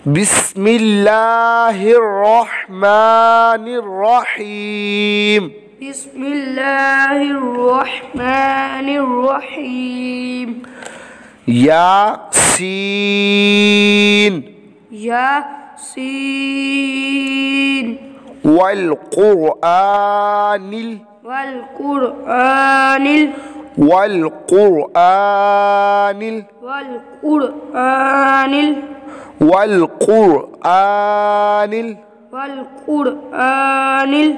बिस्मिल्लाहिर्रहमानिर्रहीम। बिस्मिल्लाहिर्रहमानिर्रहीम। यासीन यासीन वल क़ुरआनिल वल क़ुरआनिल वल क़ुरआनिल वल क़ुरआनिल वल क़ुरआनिल वल क़ुरआनिल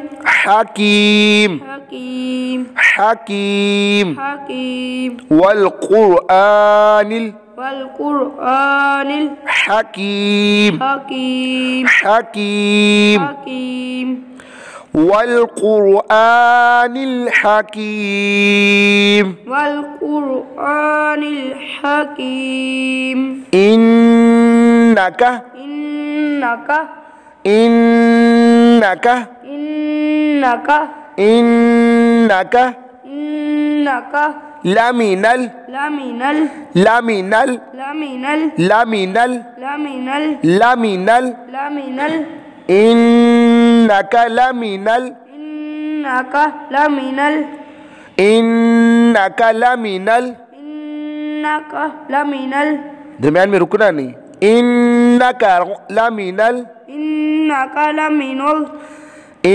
हकीम हकीम हकीम हकीम वल क़ुरआनिल वल क़ुरआनिल हकीम हकीम हकीम हकीम वल क़ुरआनिल हकीम वल क़ुरआनिल हकीम। इन्नका इन्नका इन्नका इन्नका इन्नका इन्नका लमिनल लमिनल लमिनल लमिनल लमिनल लमिनल लमिनल लमिनल इन्नका लमिनल इन्नका लमिनल इन्नका लमिनल। इन्नका लमिनल। दरम्यान में रुकना नहीं। इन्नका लमिनल इन्नका लमिनल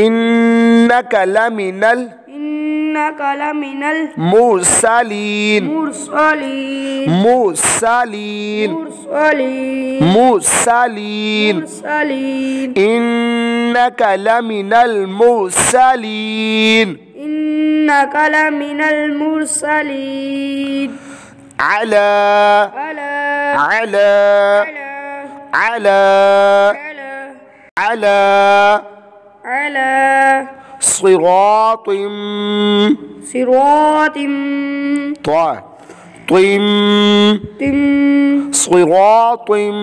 इन्नका लमिनल इन्नका लमिनल मुरसलीन मुरसलीन मुरसलीन मुरसलीन मुरसलीन मुरसलीन इन्नका लमिनल मुरसलीन इन्नका लमिनल मुरसलीन अला अला अला अला अला अला अला अला सिरातिम सिरातिम तिम तिम सिरातिम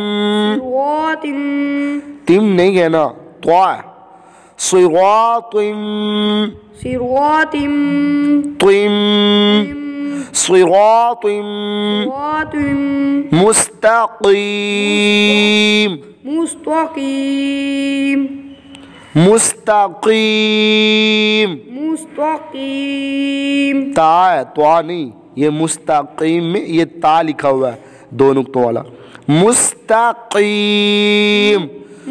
सिरातिम तिम नहीं कहना सिरातिम सिरातिम तिम सिरातिम सिरातिम मुस्तकीम मुस्तकीम मुस्तकीम मुस्तकीम ता है त्वा नहीं, ये मुस्तकीम में ये ता लिखा हुआ है दो नुक्तों वाला। मुस्तकीम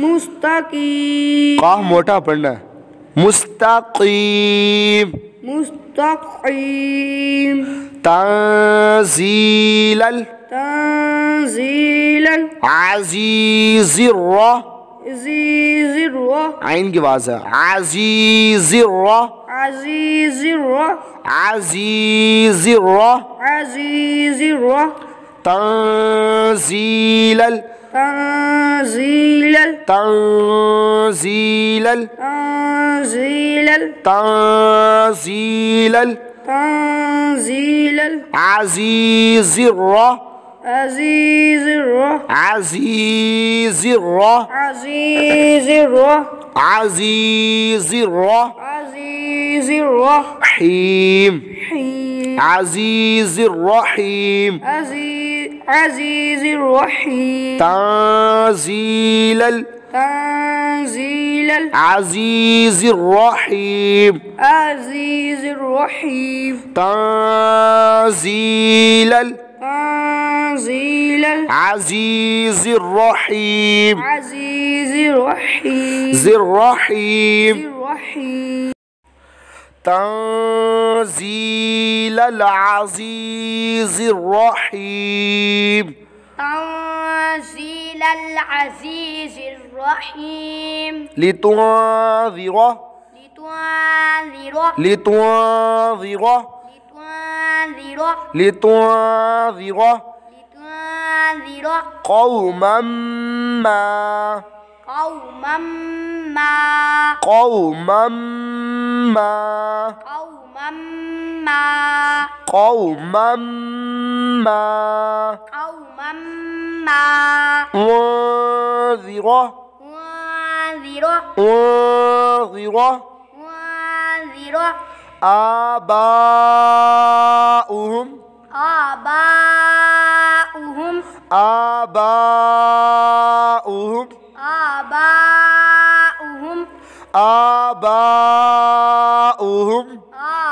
मुस्तकीम काफ मोटा पढ़ना है। मुस्तकीम मुस्तकीम तंजीलल तंजीलन अज़ीज़िर अज़ीज़िर आइन की आवाज़ है अज़ीज़िर अज़ीज़िर अज़ीज़िर अज़ीज़िर तंजीलल तंजीलन तंजीलल तंजीलन तंजीलल तंजीलन अज़ीज़िर अज़ीज़िर अज़ीज़िर अज़ीज़िर अज़ीज़िर अज़ीज़िर रहीम रहीम अज़ीज़िर रहीम अज़ीज़िर रहीम तंजीलल तंजीलन अज़ीज़िर रहीम अज़ीज़िर रहीम तंजीलल तंजीलन अज़ीज़िर रहीम अज़ीज़िर रहीम ज़िर रहीम रहीम तंजीलल अज़ीज़िर रहीम तंजीलल अज़ीज़िर रहीम लितुंज़िरा लितुंज़िरा लितुंज़िरा लितुंज़िरा लितुंज़िरा लितुंज़िरा क़ौमम मा قوما ما قومم ما قوما ما قومم ما قوما ما منذرة منذرة منذرة منذرة آباؤهم آباؤهم آباؤهم آباؤهم آباؤهم آباؤهم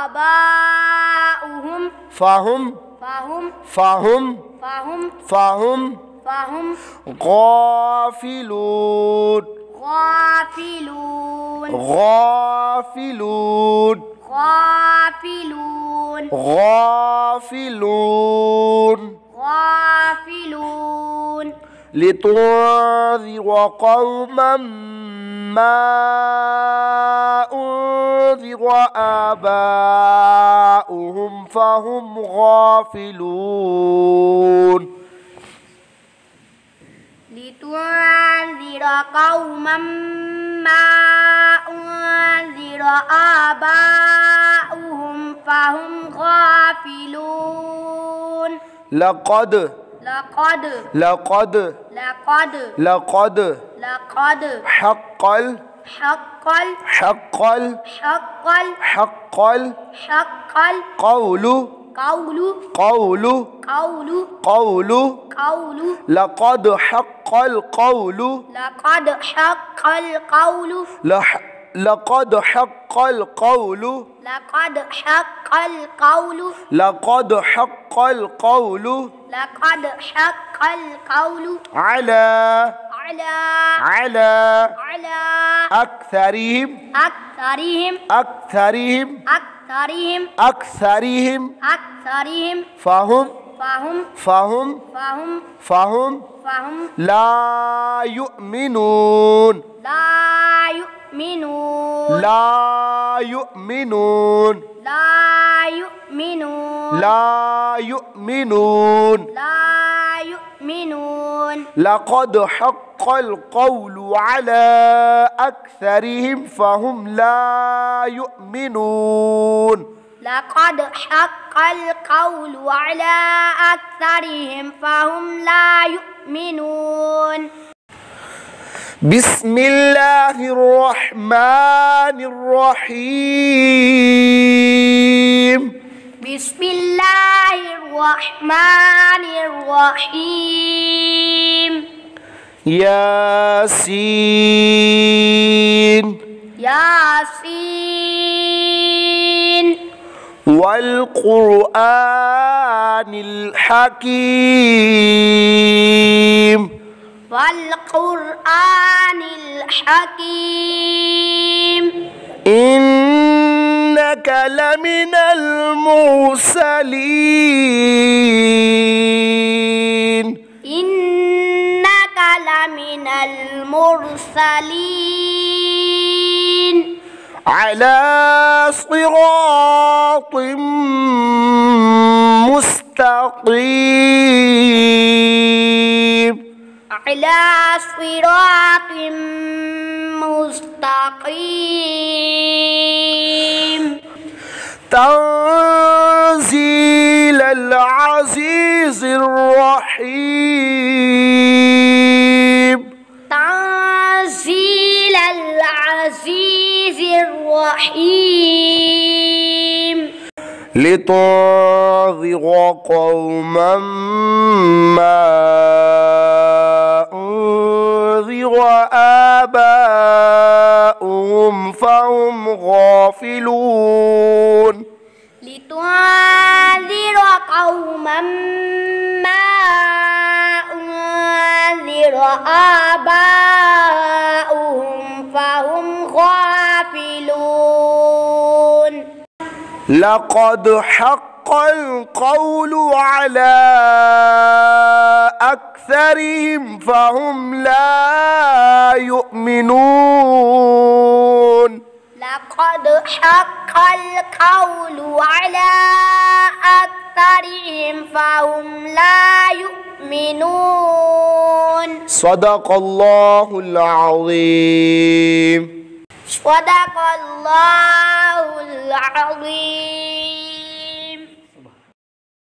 آباؤهم فهم فهم فهم فهم فهم فهم غافلون غافلون غافلون غافلون غافلون غافلون لتنذر قوما ما أنذر آباؤهم فهم غافلون لتنذر قوما ما أنذر آباؤهم فهم غافلون لقد لقد لقد لقد لقد لقد حق حق حق حق حق حق قول قول قول قول قول قول لقد حق القول لقد حق القول لقد حق القول لقد حق القول لقد حق القول لقد حق القول على على أكثرهم أكثرهم أكثرهم أكثرهم أكثرهم أكثرهم فهم فهم فهم فهم فهم فهم لا يؤمنون لا يؤمنون لا يؤمنون لا يؤمنون لا يؤمنون لا يؤمنون لقد حق القول على أكثرهم فهم لا يؤمنون لقد حق القول على أكثرهم فهم لا يؤمنون بسم الله الرحمن الرحيم بسم الله الرحمن الرحيم ياسين ياسين والقرآن الحكيم والقرآن الحكيم إنك لمن المرسلين إنك لمن المرسلين على صراط مستقيم على صراط مستقيم تنزيل العزيز الرحيم تنزيل العزيز الرحيم لتنذر قوما ما أنذر آباؤهم فهم غافلون لتنذر قوما ما أنذر آباؤهم فهم غافلون لقد حق القول على أكثرهم فهم لا يؤمنون لقد حق القول على أكثرهم فهم لا يؤمنون صدق الله العظيم صدق الله العظيم.